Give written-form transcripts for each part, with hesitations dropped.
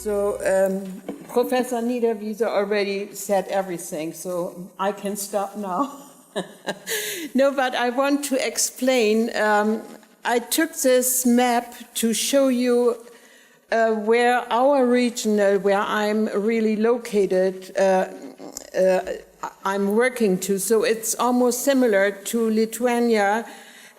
So Professor Niederwiese already said everything, so I can stop now. No, but I want to explain. I took this map to show you where our region, where I'm really located, I'm working to. So it's almost similar to Lithuania,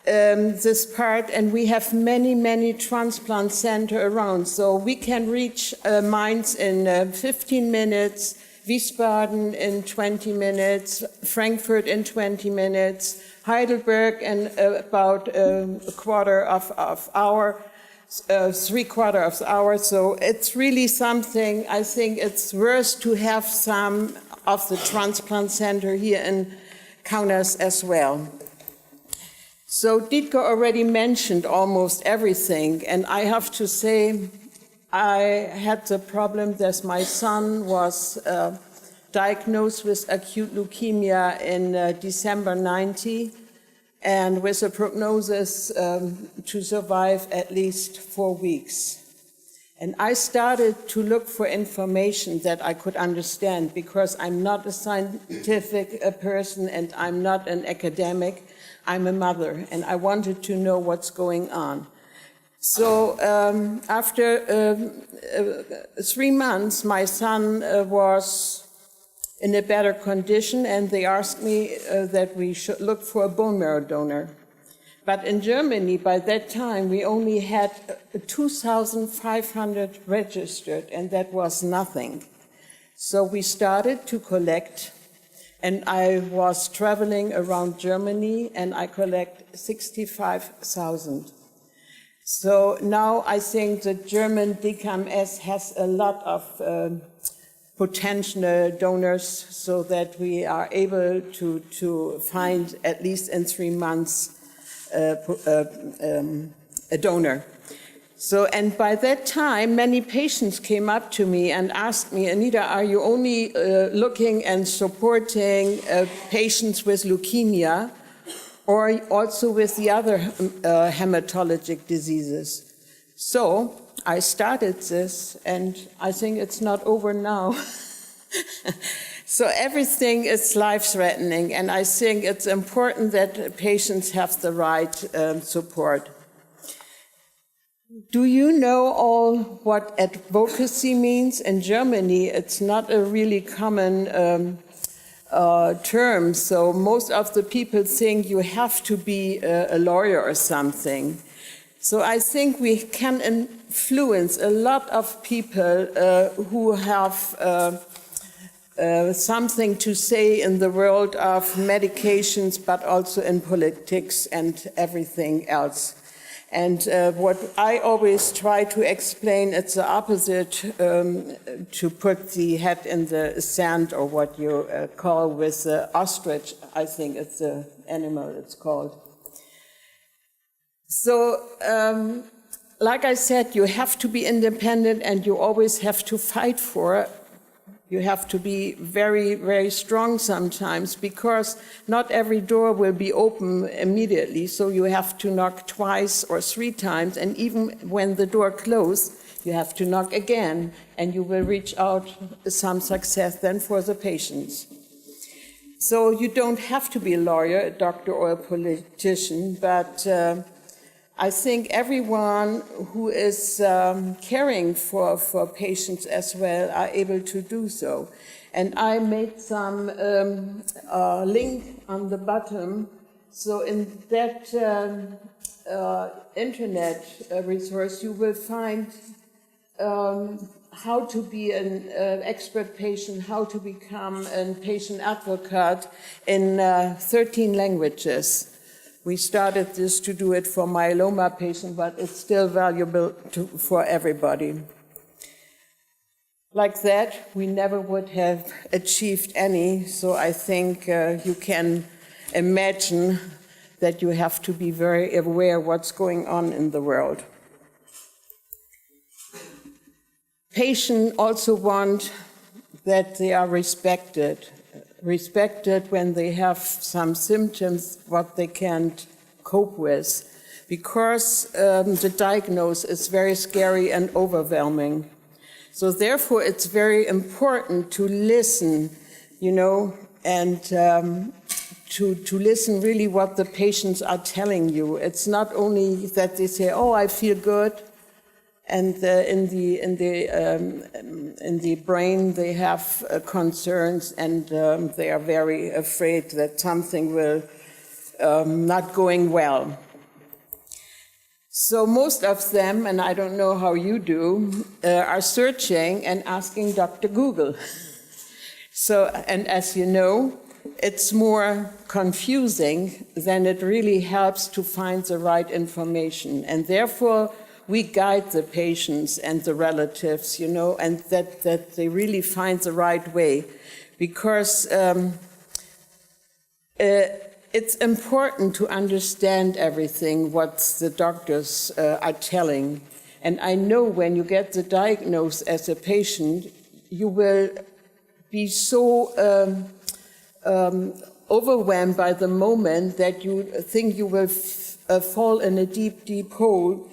this part, and we have many, many transplant centers around. So we can reach Mainz in 15 minutes, Wiesbaden in 20 minutes, Frankfurt in 20 minutes, Heidelberg in about a quarter of hour, 3/4 of an hour. So it's really something. I think it's worth to have some of the transplant center here in Kaunas as well. So Dietke already mentioned almost everything, and I have to say I had the problem that my son was diagnosed with acute leukemia in December 90, and with a prognosis to survive at least 4 weeks. And I started to look for information that I could understand, because I'm not a scientific person and I'm not an academic. I'm a mother, and I wanted to know what's going on. So after 3 months, my son was in a better condition, and they asked me that we should look for a bone marrow donor. But in Germany, by that time, we only had 2,500 registered, and that was nothing. So we started to collect, and I was traveling around Germany, and I collect 65,000. So now I think the German DKMS has a lot of potential donors, so that we are able to find, at least in 3 months, a donor. So, and by that time, many patients came up to me and asked me, Anita, are you only looking and supporting patients with leukemia, or also with the other hematologic diseases? So I started this, and I think it's not over now. So everything is life-threatening, and I think it's important that patients have the right support. Do you know all what advocacy means? In Germany, it's not a really common term, so most of the people think you have to be a lawyer or something. So I think we can influence a lot of people who have something to say in the world of medications, but also in politics and everything else. And what I always try to explain, it's the opposite to put the head in the sand, or what you call with the ostrich. I think it's the animal it's called. So, like I said, you have to be independent, and you always have to fight for it. You have to be very, very strong sometimes, because not every door will be open immediately. So you have to knock 2 or 3 times, and even when the door closed, you have to knock again, and you will reach out some success then for the patients. So you don't have to be a lawyer, a doctor, or a politician, but I think everyone who is caring for patients as well are able to do so. And I made some link on the bottom. So in that internet resource, you will find how to be an expert patient, how to become a patient advocate in 13 languages. We started this to do it for myeloma patients, but it's still valuable for everybody. Like that, we never would have achieved any, so I think you can imagine that you have to be very aware what's going on in the world. Patients also want that they are respected when they have some symptoms what they can't cope with, because the diagnosis is very scary and overwhelming. So therefore, it's very important to listen, and to listen really what the patients are telling you. It's not only that they say, "Oh, I feel good," and in the brain they have concerns, and they are very afraid that something will not going well. So most of them, and I don't know how you do, are searching and asking Dr. Google. So, and as you know, it's more confusing than it really helps to find the right information. And therefore, we guide the patients and the relatives, and that they really find the right way. Because it's important to understand everything what the doctors are telling. And I know when you get the diagnosis as a patient, you will be so overwhelmed by the moment that you think you will fall in a deep, deep hole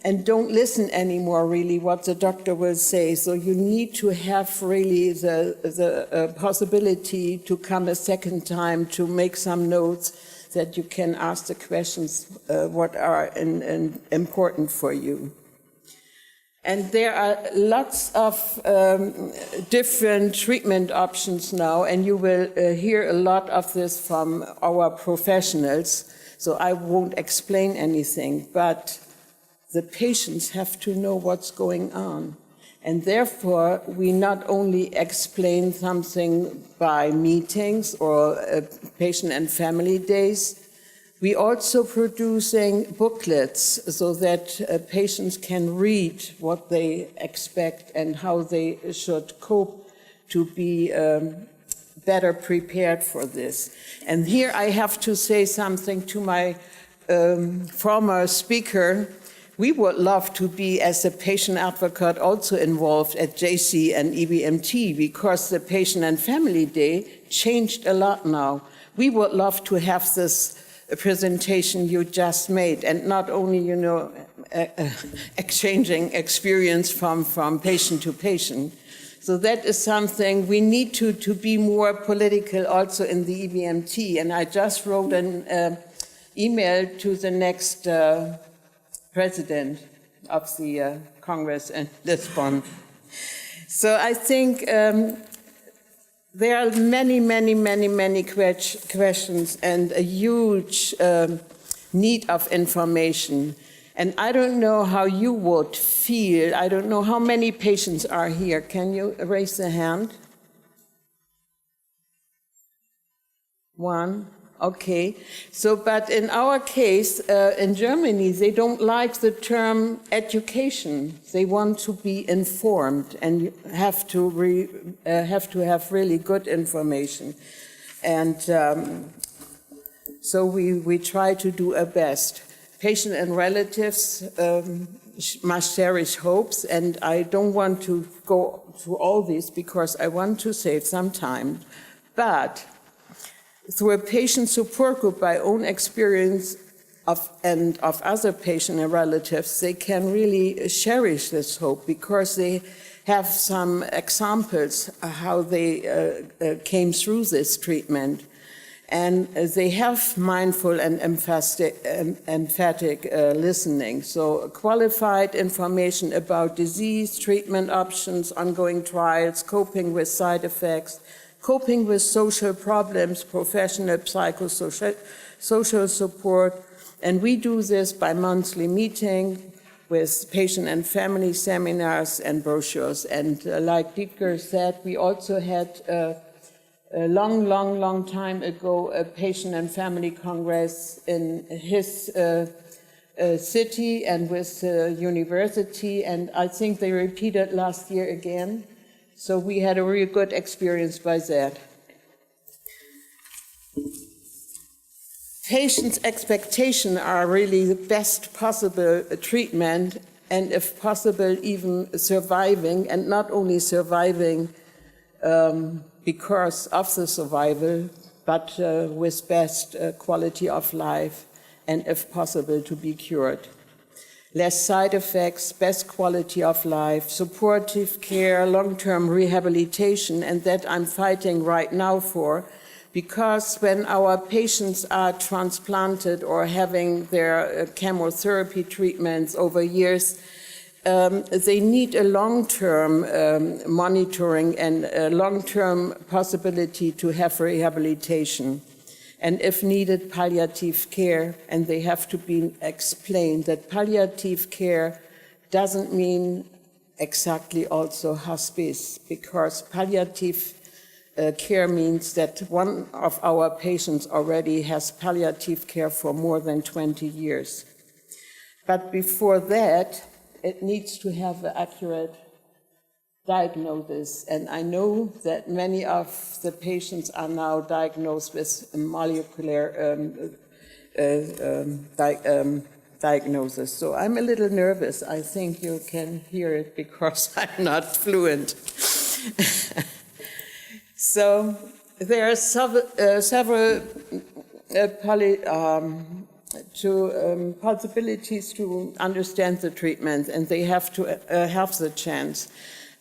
and don't listen anymore really what the doctor will say. So you need to have really the possibility to come a second time to make some notes that you can ask the questions what are important for you. And there are lots of different treatment options now, and you will hear a lot of this from our professionals, so I won't explain anything, but the patients have to know what's going on. And therefore, we not only explain something by meetings or patient and family days, we also producing booklets so that patients can read what they expect and how they should cope to be better prepared for this. And here I have to say something to my former speaker. We would love to be, as a patient advocate, also involved at JC and EBMT, because the Patient and Family Day changed a lot now. We would love to have this presentation you just made, and not only, exchanging experience from patient to patient. So that is something we need to be more political also in the EBMT. And I just wrote an email to the next president of the Congress in Lisbon. So I think there are many questions and a huge need of information. And I don't know how you would feel. I don't know how many patients are here. Can you raise the hand? One. Okay, so but in our case, in Germany, they don't like the term education. They want to be informed, and you have to have really good information. And so we try to do our best. Patient and relatives must cherish hopes, and I don't want to go through all these because I want to save some time, but through a patient support group, by own experience of other patients and relatives, they can really cherish this hope because they have some examples of how they came through this treatment. And they have mindful and emphatic listening. So qualified information about disease, treatment options, ongoing trials, coping with side effects, coping with social problems, professional psychosocial support. And we do this by monthly meeting with patient and family seminars and brochures. And like Dietger said, we also had a long time ago a patient and family congress in his city and with the university. And I think they repeated last year again. So we had a really good experience by that. Patients' expectations are really the best possible treatment, and if possible, even surviving, and not only surviving because of the survival, but with best quality of life, and if possible, to be cured. less side effects, best quality of life, supportive care, long-term rehabilitation, and that I'm fighting right now for, because when our patients are transplanted or having their chemotherapy treatments over years, they need a long-term monitoring and a long-term possibility to have rehabilitation. And if needed, palliative care, and they have to be explained that palliative care doesn't mean exactly also hospice, because palliative care means that one of our patients already has palliative care for more than 20 years. But before that, it needs to have an accurate diagnosis, and I know that many of the patients are now diagnosed with molecular diagnosis. So I'm a little nervous. I think you can hear it because I'm not fluent. So there are several possibilities to understand the treatment, and they have to have the chance.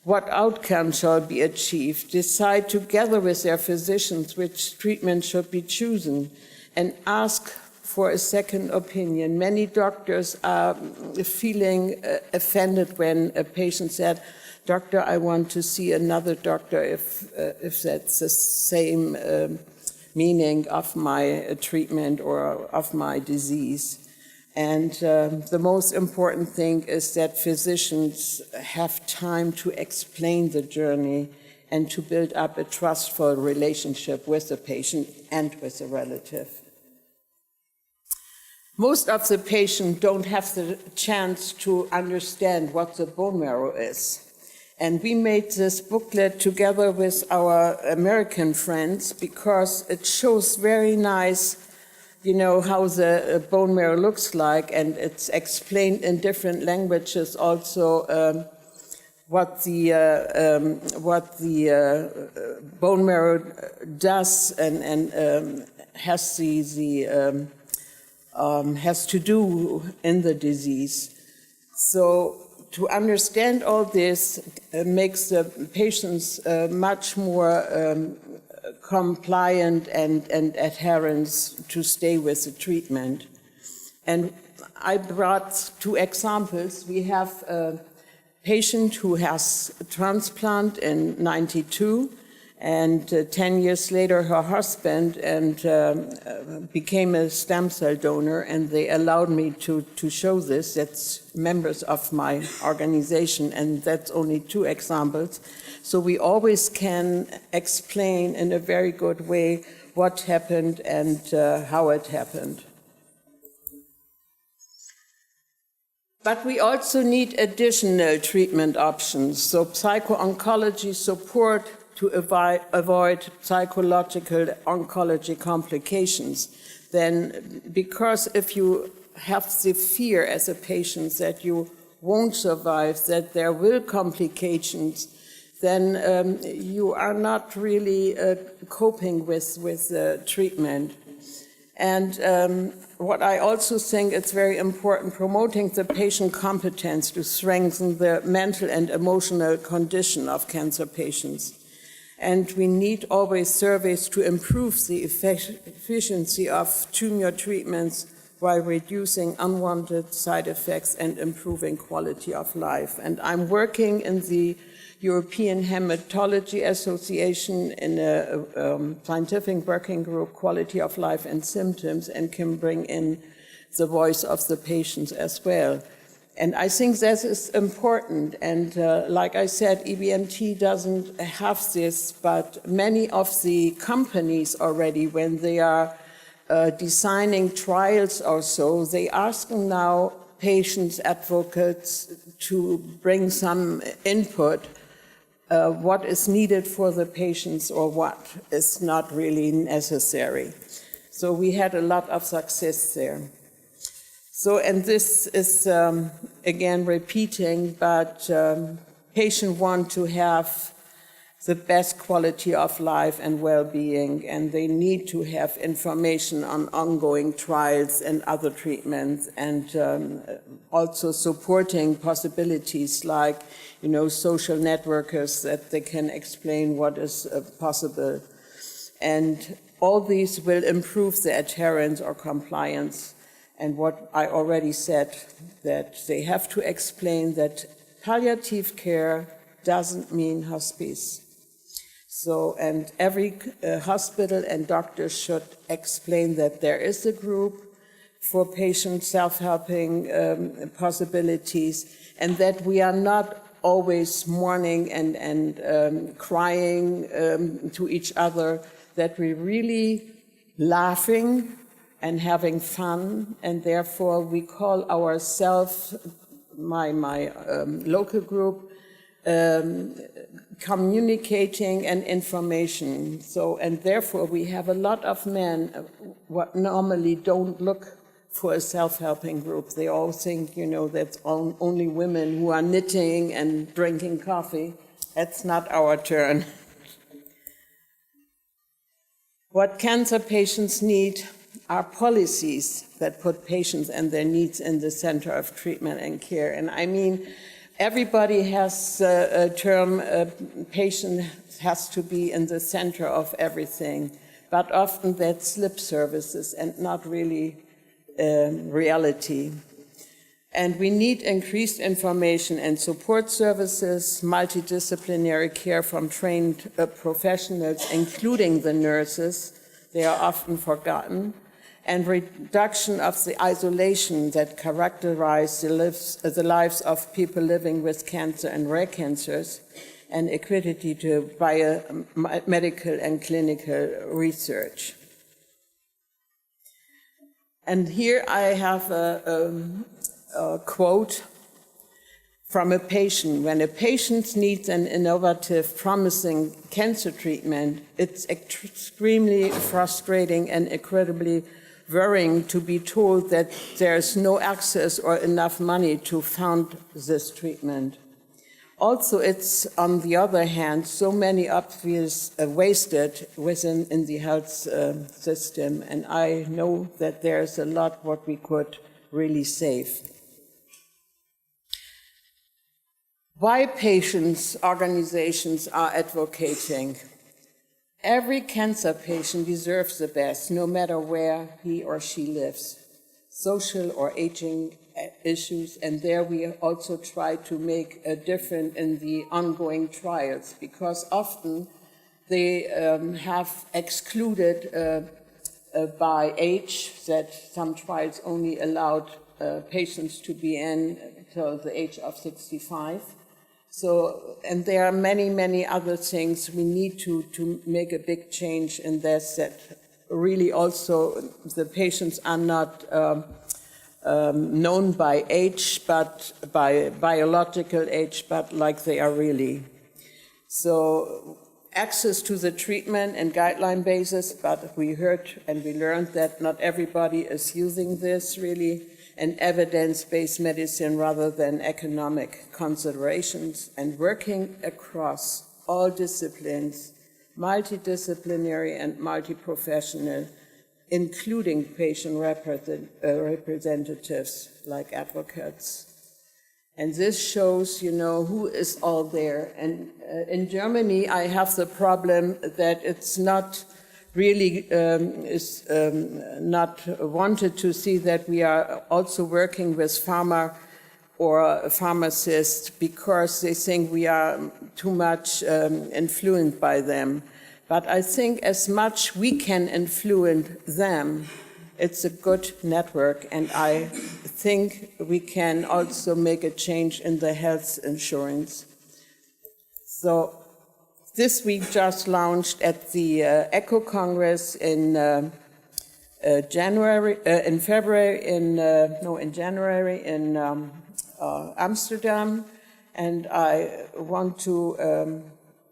What outcome shall be achieved, decide together with their physicians which treatment should be chosen, and ask for a second opinion. Many doctors are feeling offended when a patient said, "Doctor, I want to see another doctor if that's the same meaning of my treatment or of my disease." And the most important thing is that physicians have time to explain the journey and to build up a trustful relationship with the patient and with the relative. Most of the patients don't have the chance to understand what the bone marrow is. And we made this booklet together with our American friends because it shows very nice, how the bone marrow looks like, and it's explained in different languages also what the bone marrow does and has to do in the disease. So to understand all this makes the patients much more compliant and adherence to stay with the treatment. And I brought two examples. We have a patient who has a transplant in '92, and 10 years later her husband became a stem cell donor, and they allowed me to show this. That's members of my organization, and that's only two examples. So we always can explain in a very good way what happened and how it happened. But we also need additional treatment options. So psycho-oncology support to avoid psychological oncology complications. Then, because if you have the fear as a patient that you won't survive, that there will complications, then you are not really coping with treatment. And what I also think it's very important, promoting the patient competence to strengthen the mental and emotional condition of cancer patients. And we need always surveys to improve the efficiency of tumor treatments while reducing unwanted side effects and improving quality of life. And I'm working in the European Hematology Association in a scientific working group, Quality of Life and Symptoms, and can bring in the voice of the patients as well. And I think that is important. And like I said, EBMT doesn't have this, but many of the companies already, when they are designing trials or so, they ask now patients, advocates to bring some input, what is needed for the patients or what is not really necessary. So we had a lot of success there. So, and this is, again, repeating, but patients want to have the best quality of life and well-being, and they need to have information on ongoing trials and other treatments, and also supporting possibilities like, social networkers that they can explain what is possible. And all these will improve the adherence or compliance. And what I already said, that they have to explain that palliative care doesn't mean hospice. So, and every hospital and doctor should explain that there is a group for patient self-helping possibilities, and that we are not always mourning and crying to each other, that we're really laughing and having fun, and therefore we call ourselves, my local group, communicating and information. So, and therefore we have a lot of men what normally don't look for a self-helping group. They all think, that's only women who are knitting and drinking coffee. That's not our turn. What cancer patients need are policies that put patients and their needs in the center of treatment and care. And I mean, everybody has a term, patient has to be in the center of everything, but often that's lip services and not really reality. And we need increased information and support services, multidisciplinary care from trained professionals, including the nurses. They are often forgotten. And reduction of the isolation that characterize the lives of people living with cancer and rare cancers, and equity to biomedical and clinical research. And here I have a quote from a patient. When a patient needs an innovative, promising cancer treatment, it's extremely frustrating and incredibly worrying to be told that there's no access or enough money to fund this treatment. Also, it's, on the other hand, so many obvious wasted in the health system, and I know that there's a lot what we could really save. Why patients' organizations are advocating? Every cancer patient deserves the best, no matter where he or she lives, social or aging issues, and there we also try to make a difference in the ongoing trials, because often they have excluded by age, that some trials only allowed patients to be in until the age of 65. So, and there are many, many other things we need to make a big change in this, that really also the patients are not known by age, but by biological age, but like they are really. So access to the treatment and guideline basis, but we heard and we learned that not everybody is using this really, and evidence-based medicine rather than economic considerations, and working across all disciplines, multidisciplinary and multi-professional, including patient representatives like advocates. And this shows, who is all there. And in Germany, I have the problem that it's not really not wanted to see that we are also working with pharma or pharmacists, because they think we are too much influenced by them. But I think as much we can influence them, it's a good network, and I think we can also make a change in the health insurance. So this week just launched at the ECHO Congress in January in Amsterdam, and I want to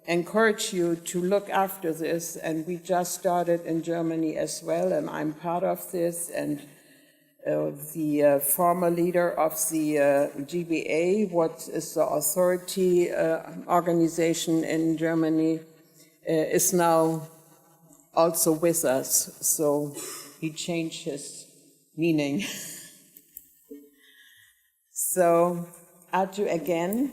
encourage you to look after this. And we just started in Germany as well, and I'm part of this, and the former leader of the GBA, what is the authority organization in Germany, is now also with us. So he changed his meaning. So, adieu again.